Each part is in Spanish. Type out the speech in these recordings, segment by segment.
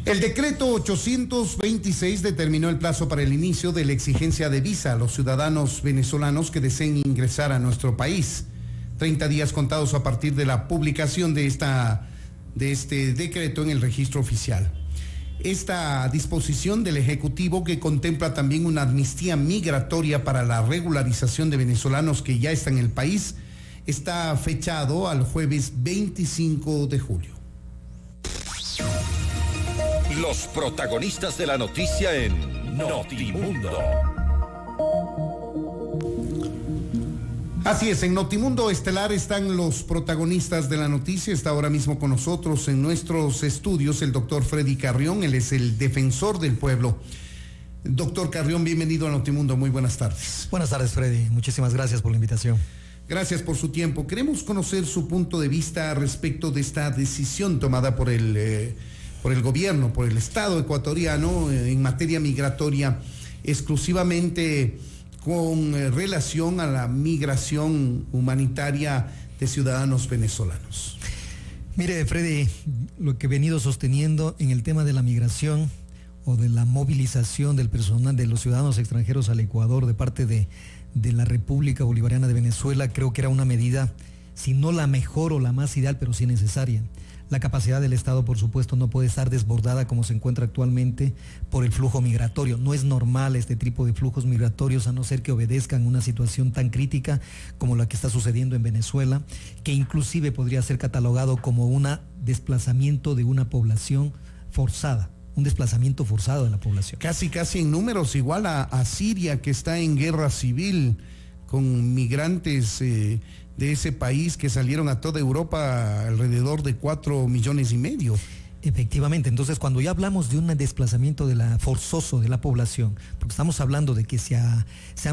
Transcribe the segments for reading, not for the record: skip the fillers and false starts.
El decreto 826 determinó el plazo para el inicio de la exigencia de visa a los ciudadanos venezolanos que deseen ingresar a nuestro país. 30 días contados a partir de la publicación de este decreto en el registro oficial. Esta disposición del Ejecutivo, que contempla también una amnistía migratoria para la regularización de venezolanos que ya están en el país, está fechado al jueves 25 de julio. Los protagonistas de la noticia en Notimundo. Así es, en Notimundo Estelar están los protagonistas de la noticia. Está ahora mismo con nosotros en nuestros estudios el doctor Freddy Carrión, él es el defensor del pueblo. Doctor Carrión, bienvenido a Notimundo, muy buenas tardes. Buenas tardes, Freddy, muchísimas gracias por la invitación. Gracias por su tiempo. Queremos conocer su punto de vista respecto de esta decisión tomada por el gobierno, por el Estado ecuatoriano en materia migratoria, exclusivamente con relación a la migración humanitaria de ciudadanos venezolanos. Mire, Freddy, lo que he venido sosteniendo en el tema de la migración o de la movilización del personal de los ciudadanos extranjeros al Ecuador de parte de la República Bolivariana de Venezuela, creo que era una medida, si no la mejor o la más ideal, pero sí necesaria. La capacidad del Estado, por supuesto, no puede estar desbordada como se encuentra actualmente por el flujo migratorio. No es normal este tipo de flujos migratorios a no ser que obedezcan una situación tan crítica como la que está sucediendo en Venezuela, que inclusive podría ser catalogado como un desplazamiento de una población forzada. Un desplazamiento forzado de la población. Casi en números igual a Siria, que está en guerra civil con migrantes de ese país que salieron a toda Europa, alrededor de 4,5 millones. Efectivamente, entonces cuando ya hablamos de un desplazamiento forzoso de la población, porque estamos hablando de que se han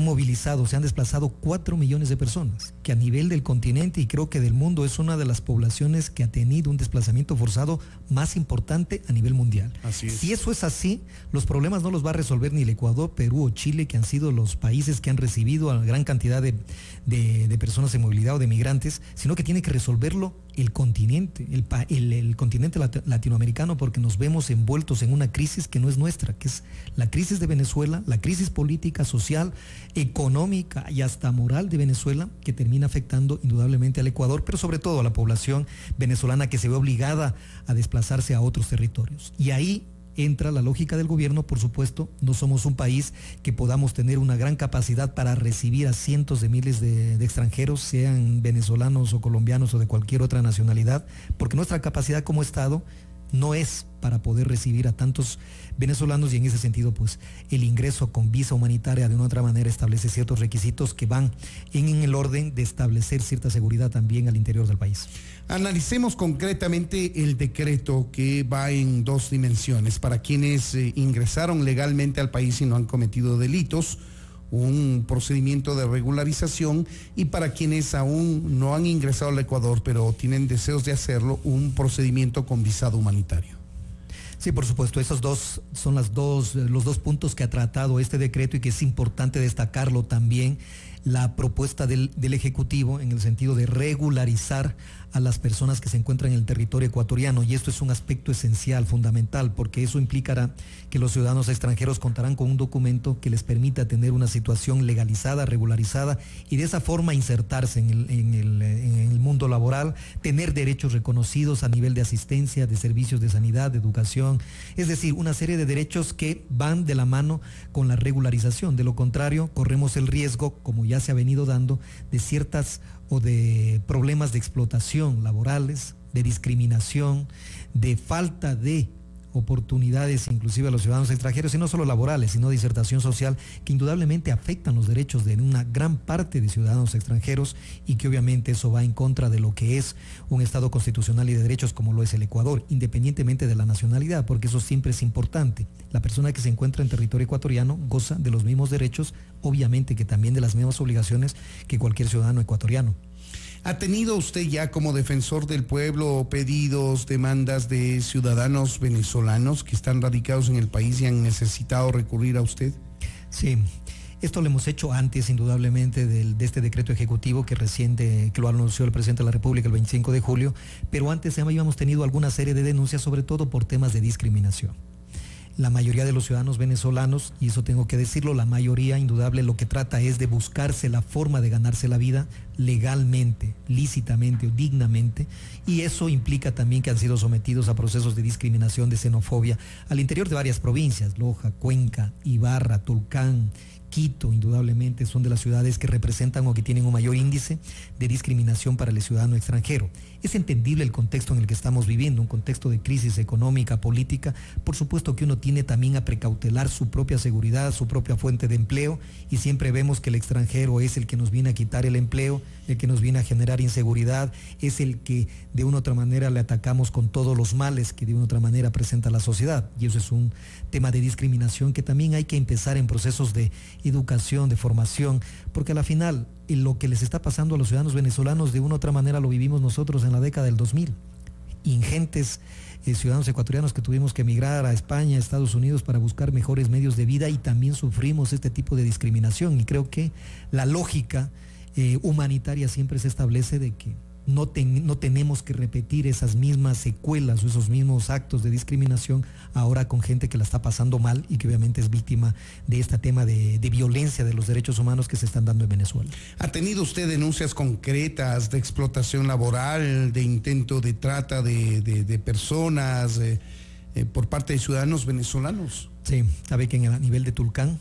movilizado, se han desplazado 4 millones de personas, que a nivel del continente y creo que del mundo es una de las poblaciones que ha tenido un desplazamiento forzado más importante a nivel mundial. Así es. Si eso es así, los problemas no los va a resolver ni el Ecuador, Perú o Chile, que han sido los países que han recibido a gran cantidad de personas en movilidad o de migrantes, sino que tiene que resolverlo el continente, el continente latinoamericano, porque nos vemos envueltos en una crisis que no es nuestra, que es la crisis de Venezuela, la crisis política, social, económica y hasta moral de Venezuela, que termina afectando indudablemente al Ecuador, pero sobre todo a la población venezolana que se ve obligada a desplazarse a otros territorios. Y ahí entra la lógica del gobierno, por supuesto. No somos un país que podamos tener una gran capacidad para recibir a cientos de miles de extranjeros, sean venezolanos o colombianos o de cualquier otra nacionalidad, porque nuestra capacidad como Estado no es para poder recibir a tantos venezolanos, y en ese sentido pues el ingreso con visa humanitaria de una otra manera establece ciertos requisitos que van en el orden de establecer cierta seguridad también al interior del país. Analicemos concretamente el decreto, que va en dos dimensiones. Para quienes ingresaron legalmente al país y no han cometido delitos, un procedimiento de regularización, y para quienes aún no han ingresado al Ecuador pero tienen deseos de hacerlo, un procedimiento con visado humanitario. Sí, por supuesto, esos dos son los dos puntos que ha tratado este decreto, y que es importante destacarlo también, la propuesta del Ejecutivo en el sentido de regularizar a las personas que se encuentran en el territorio ecuatoriano, y esto es un aspecto esencial, fundamental, porque eso implicará que los ciudadanos extranjeros contarán con un documento que les permita tener una situación legalizada, regularizada, y de esa forma insertarse en el mundo laboral, tener derechos reconocidos a nivel de asistencia, de servicios de sanidad, de educación, es decir, una serie de derechos que van de la mano con la regularización. De lo contrario, corremos el riesgo, como ya se ha venido dando, de ciertas o de problemas de explotación laborales, de discriminación, de falta de oportunidades inclusive a los ciudadanos extranjeros, y no solo laborales, sino de insertación social, que indudablemente afectan los derechos de una gran parte de ciudadanos extranjeros, y que obviamente eso va en contra de lo que es un Estado constitucional y de derechos como lo es el Ecuador, independientemente de la nacionalidad, porque eso siempre es importante. La persona que se encuentra en territorio ecuatoriano goza de los mismos derechos, obviamente que también de las mismas obligaciones que cualquier ciudadano ecuatoriano. ¿Ha tenido usted ya, como defensor del pueblo, pedidos, demandas de ciudadanos venezolanos que están radicados en el país y han necesitado recurrir a usted? Sí. Esto lo hemos hecho antes, indudablemente, de este decreto ejecutivo que lo anunció el presidente de la República el 25 de julio, pero antes ya habíamos tenido alguna serie de denuncias, sobre todo por temas de discriminación. La mayoría de los ciudadanos venezolanos, y eso tengo que decirlo, la mayoría indudable lo que trata es de buscarse la forma de ganarse la vida legalmente, lícitamente o dignamente, y eso implica también que han sido sometidos a procesos de discriminación, de xenofobia, al interior de varias provincias, Loja, Cuenca, Ibarra, Tulcán, Quito, indudablemente son de las ciudades que representan o que tienen un mayor índice de discriminación para el ciudadano extranjero. Es entendible el contexto en el que estamos viviendo, un contexto de crisis económica, política. Por supuesto que uno tiene también a precautelar su propia seguridad, su propia fuente de empleo, y siempre vemos que el extranjero es el que nos viene a quitar el empleo, el que nos viene a generar inseguridad, es el que de una u otra manera le atacamos con todos los males que de una u otra manera presenta la sociedad. Y eso es un tema de discriminación que también hay que empezar en procesos de educación, de formación, porque a la final lo que les está pasando a los ciudadanos venezolanos de una u otra manera lo vivimos nosotros en la década del 2000. Ingentes ciudadanos ecuatorianos que tuvimos que emigrar a España, a Estados Unidos para buscar mejores medios de vida, y también sufrimos este tipo de discriminación, y creo que la lógica humanitaria siempre se establece de que no tenemos que repetir esas mismas secuelas o esos mismos actos de discriminación ahora con gente que la está pasando mal y que obviamente es víctima de este tema de violencia de los derechos humanos que se están dando en Venezuela. ¿Ha tenido usted denuncias concretas de explotación laboral, de intento de trata de personas por parte de ciudadanos venezolanos? Sí, sabe que a nivel de Tulcán,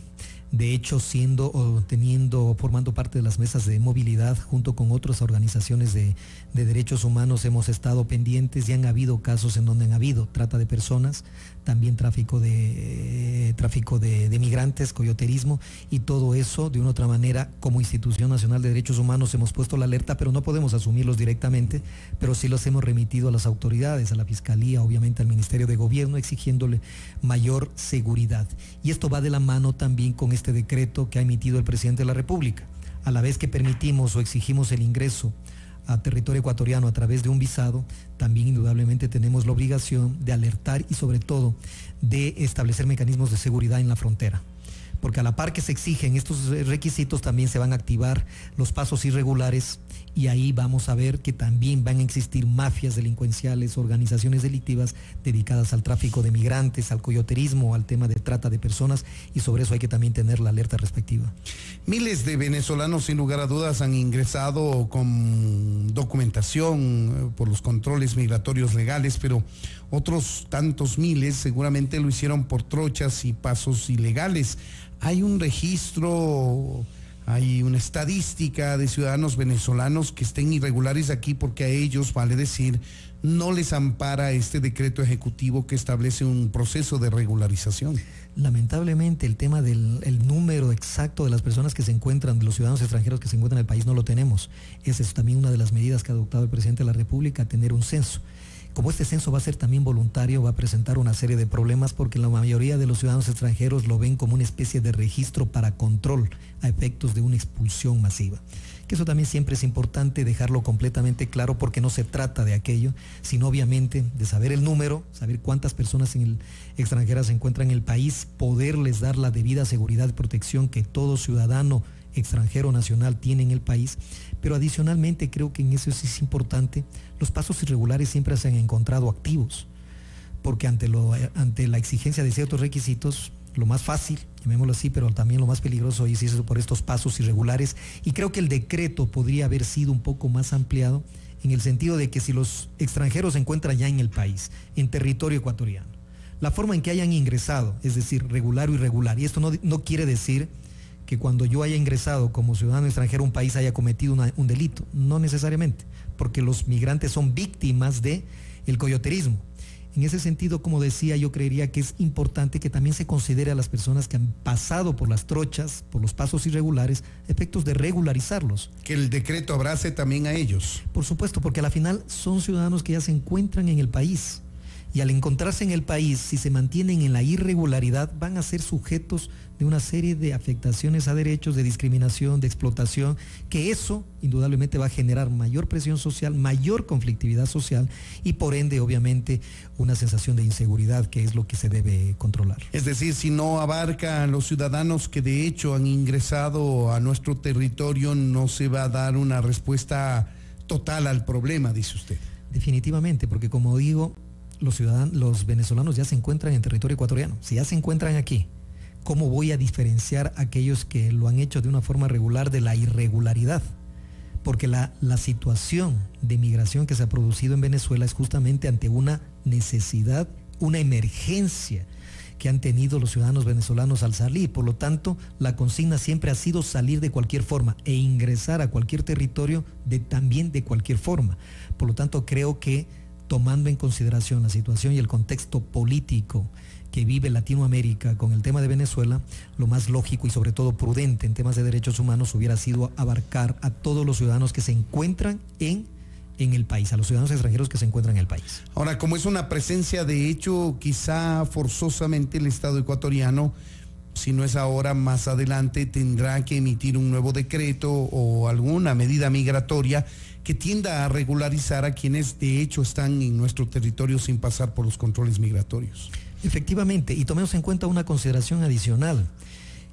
de hecho, formando parte de las mesas de movilidad junto con otras organizaciones de derechos humanos, hemos estado pendientes y han habido casos en donde han habido trata de personas, también tráfico de migrantes, coyoterismo, y todo eso de una u otra manera como Institución Nacional de Derechos Humanos hemos puesto la alerta, pero no podemos asumirlos directamente, pero sí los hemos remitido a las autoridades, a la Fiscalía, obviamente al Ministerio de Gobierno, exigiéndole mayor seguridad. Y esto va de la mano también con este decreto que ha emitido el presidente de la República. A la vez que permitimos o exigimos el ingreso a territorio ecuatoriano a través de un visado, también indudablemente tenemos la obligación de alertar y sobre todo de establecer mecanismos de seguridad en la frontera. Porque a la par que se exigen estos requisitos, también se van a activar los pasos irregulares, y ahí vamos a ver que también van a existir mafias delincuenciales, organizaciones delictivas dedicadas al tráfico de migrantes, al coyoterismo, al tema de trata de personas, y sobre eso hay que también tener la alerta respectiva. Miles de venezolanos, sin lugar a dudas, han ingresado con documentación por los controles migratorios legales, pero otros tantos miles seguramente lo hicieron por trochas y pasos ilegales. Hay un registro, hay una estadística de ciudadanos venezolanos que estén irregulares aquí, porque a ellos, vale decir, no les ampara este decreto ejecutivo que establece un proceso de regularización. Lamentablemente el tema del número exacto de las personas que se encuentran, de los ciudadanos extranjeros que se encuentran en el país, no lo tenemos. Esa es también una de las medidas que ha adoptado el presidente de la República, tener un censo. Como este censo va a ser también voluntario, va a presentar una serie de problemas, porque la mayoría de los ciudadanos extranjeros lo ven como una especie de registro para control a efectos de una expulsión masiva. Que eso también siempre es importante dejarlo completamente claro, porque no se trata de aquello, sino obviamente de saber el número, saber cuántas personas extranjeras se encuentran en el país, poderles dar la debida seguridad y protección que todo ciudadano extranjero nacional tiene en el país. Pero adicionalmente creo que en eso sí es importante, los pasos irregulares siempre se han encontrado activos, porque ante la exigencia de ciertos requisitos, lo más fácil, llamémoslo así, pero también lo más peligroso es irse por estos pasos irregulares, y creo que el decreto podría haber sido un poco más ampliado en el sentido de que si los extranjeros se encuentran ya en el país, en territorio ecuatoriano, la forma en que hayan ingresado, es decir, regular o irregular, y esto no quiere decir que cuando yo haya ingresado como ciudadano extranjero a un país haya cometido un delito, no necesariamente, porque los migrantes son víctimas del coyoterismo. En ese sentido, como decía, yo creería que es importante que también se considere a las personas que han pasado por las trochas, por los pasos irregulares, efectos de regularizarlos. Que el decreto abrace también a ellos. Por supuesto, porque a la final son ciudadanos que ya se encuentran en el país. Y al encontrarse en el país, si se mantienen en la irregularidad, van a ser sujetos de una serie de afectaciones a derechos, de discriminación, de explotación, que eso indudablemente va a generar mayor presión social, mayor conflictividad social y por ende, obviamente, una sensación de inseguridad, que es lo que se debe controlar. Es decir, si no abarca a los ciudadanos que de hecho han ingresado a nuestro territorio, no se va a dar una respuesta total al problema, dice usted. Definitivamente, porque como digo, los venezolanos ya se encuentran en territorio ecuatoriano. Si ya se encuentran aquí, ¿cómo voy a diferenciar a aquellos que lo han hecho de una forma regular de la irregularidad? Porque la situación de migración que se ha producido en Venezuela es justamente ante una necesidad, una emergencia que han tenido los ciudadanos venezolanos al salir. Por lo tanto, la consigna siempre ha sido salir de cualquier forma e ingresar a cualquier territorio también de cualquier forma. Por lo tanto, creo que tomando en consideración la situación y el contexto político que vive Latinoamérica con el tema de Venezuela, lo más lógico y sobre todo prudente en temas de derechos humanos hubiera sido abarcar a todos los ciudadanos que se encuentran en el país, a los ciudadanos extranjeros que se encuentran en el país. Ahora, como es una presencia de hecho, quizá forzosamente el Estado ecuatoriano, si no es ahora, más adelante, tendrá que emitir un nuevo decreto o alguna medida migratoria que tienda a regularizar a quienes de hecho están en nuestro territorio sin pasar por los controles migratorios. Efectivamente, y tomemos en cuenta una consideración adicional,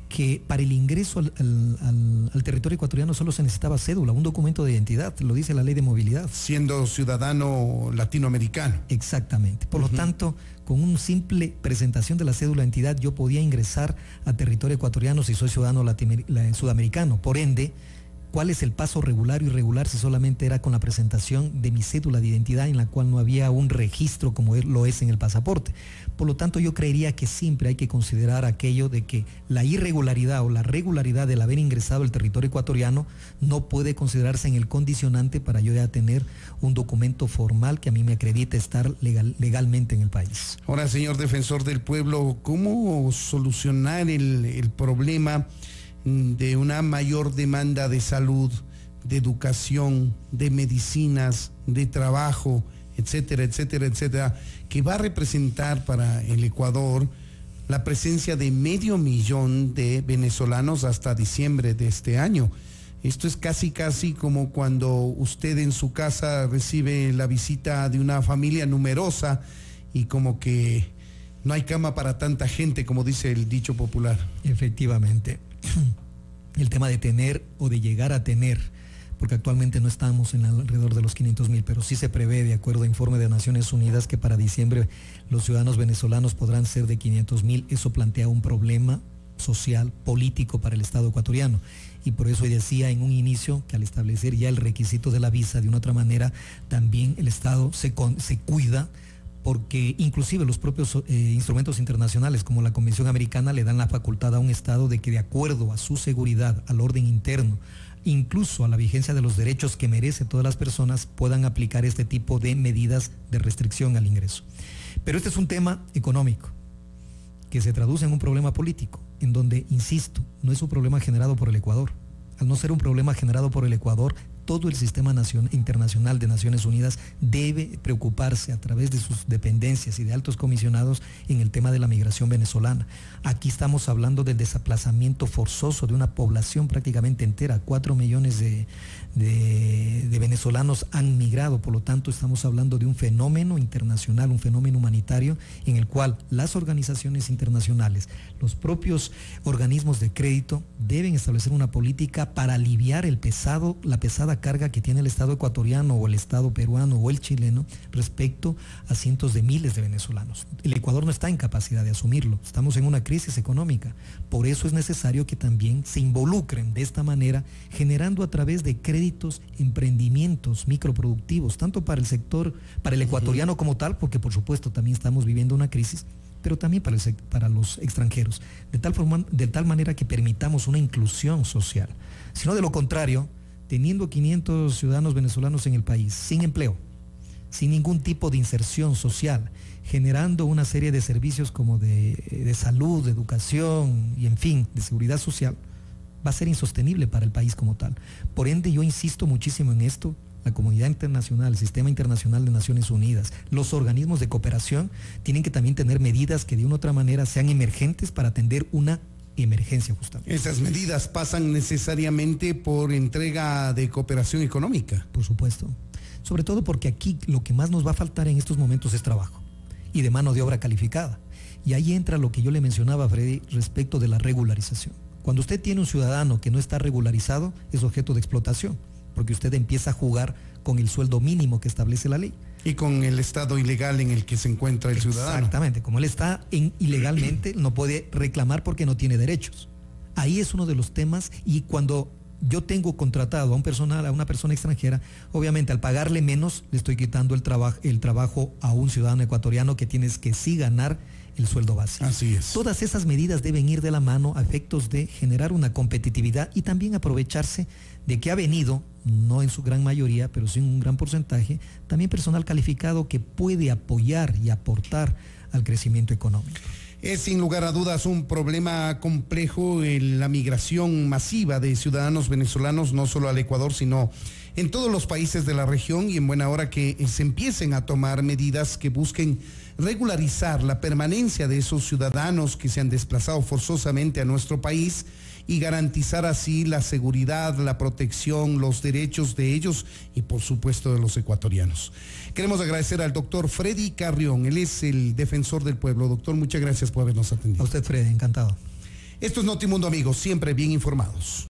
que para el ingreso al territorio ecuatoriano solo se necesitaba cédula, un documento de identidad, lo dice la ley de movilidad. Siendo ciudadano latinoamericano. Exactamente. Por lo tanto, con una simple presentación de la cédula de identidad, yo podía ingresar a territorio ecuatoriano si soy ciudadano sudamericano. Por ende, ¿cuál es el paso regular o irregular si solamente era con la presentación de mi cédula de identidad en la cual no había un registro como lo es en el pasaporte? Por lo tanto, yo creería que siempre hay que considerar aquello de que la irregularidad o la regularidad del haber ingresado al territorio ecuatoriano no puede considerarse en el condicionante para yo ya tener un documento formal que a mí me acredite estar legalmente en el país. Ahora, señor defensor del pueblo, ¿cómo solucionar el problema de una mayor demanda de salud, de educación, de medicinas, de trabajo, etcétera, etcétera, etcétera, que va a representar para el Ecuador la presencia de 500,000 de venezolanos hasta diciembre de este año? Esto es casi como cuando usted en su casa recibe la visita de una familia numerosa y como que no hay cama para tanta gente, como dice el dicho popular. Efectivamente. El tema de tener o de llegar a tener, porque actualmente no estamos en alrededor de los 500,000, pero sí se prevé, de acuerdo a informe de Naciones Unidas, que para diciembre los ciudadanos venezolanos podrán ser de 500,000. Eso plantea un problema social, político para el Estado ecuatoriano. Y por eso decía en un inicio que al establecer ya el requisito de la visa, de una otra manera, también el Estado se cuida, porque inclusive los propios instrumentos internacionales como la Convención Americana le dan la facultad a un Estado de que de acuerdo a su seguridad, al orden interno, incluso a la vigencia de los derechos que merece todas las personas, puedan aplicar este tipo de medidas de restricción al ingreso. Pero este es un tema económico que se traduce en un problema político, en donde, insisto, no es un problema generado por el Ecuador. Al no ser un problema generado por el Ecuador, todo el sistema internacional de Naciones Unidas debe preocuparse a través de sus dependencias y de altos comisionados en el tema de la migración venezolana. Aquí estamos hablando del desplazamiento forzoso de una población prácticamente entera. 4 millones de venezolanos han migrado, por lo tanto estamos hablando de un fenómeno internacional, un fenómeno humanitario en el cual las organizaciones internacionales, los propios organismos de crédito deben establecer una política para aliviar la pesada carga que tiene el Estado ecuatoriano o el Estado peruano o el chileno respecto a cientos de miles de venezolanos. El Ecuador no está en capacidad de asumirlo, estamos en una crisis económica, por eso es necesario que también se involucren de esta manera, generando a través de créditos, emprendimientos microproductivos, tanto para el sector, para el ecuatoriano como tal, porque por supuesto también estamos viviendo una crisis, pero también para los extranjeros, de tal manera que permitamos una inclusión social. Si no, de lo contrario, teniendo 500 ciudadanos venezolanos en el país, sin empleo, sin ningún tipo de inserción social, generando una serie de servicios como de salud, de educación y en fin, de seguridad social, va a ser insostenible para el país como tal. Por ende, yo insisto muchísimo en esto, la comunidad internacional, el sistema internacional de Naciones Unidas, los organismos de cooperación, tienen que también tener medidas que de una u otra manera sean emergentes para atender una emergencia justamente. Esas medidas pasan necesariamente por entrega de cooperación económica. Por supuesto. Sobre todo porque aquí lo que más nos va a faltar en estos momentos es trabajo y de mano de obra calificada. Y ahí entra lo que yo le mencionaba a Freddy respecto de la regularización. Cuando usted tiene un ciudadano que no está regularizado, es objeto de explotación, porque usted empieza a jugar con el sueldo mínimo que establece la ley. Y con el estado ilegal en el que se encuentra el ciudadano. Exactamente, como él está ilegalmente, no puede reclamar porque no tiene derechos. Ahí es uno de los temas, y cuando yo tengo contratado a una persona extranjera, obviamente al pagarle menos, le estoy quitando el trabajo a un ciudadano ecuatoriano que tiene que sí ganar el sueldo básico. Así es. Todas esas medidas deben ir de la mano a efectos de generar una competitividad y también aprovecharse de que ha venido, no en su gran mayoría, pero sí en un gran porcentaje, también personal calificado que puede apoyar y aportar al crecimiento económico. Es sin lugar a dudas un problema complejo la migración masiva de ciudadanos venezolanos, no solo al Ecuador, sino en todos los países de la región, y en buena hora que se empiecen a tomar medidas que busquen regularizar la permanencia de esos ciudadanos que se han desplazado forzosamente a nuestro país y garantizar así la seguridad, la protección, los derechos de ellos y por supuesto de los ecuatorianos. Queremos agradecer al doctor Freddy Carrión, él es el defensor del pueblo. Doctor, muchas gracias por habernos atendido. A usted, Freddy, encantado. Esto es Notimundo, amigos, siempre bien informados.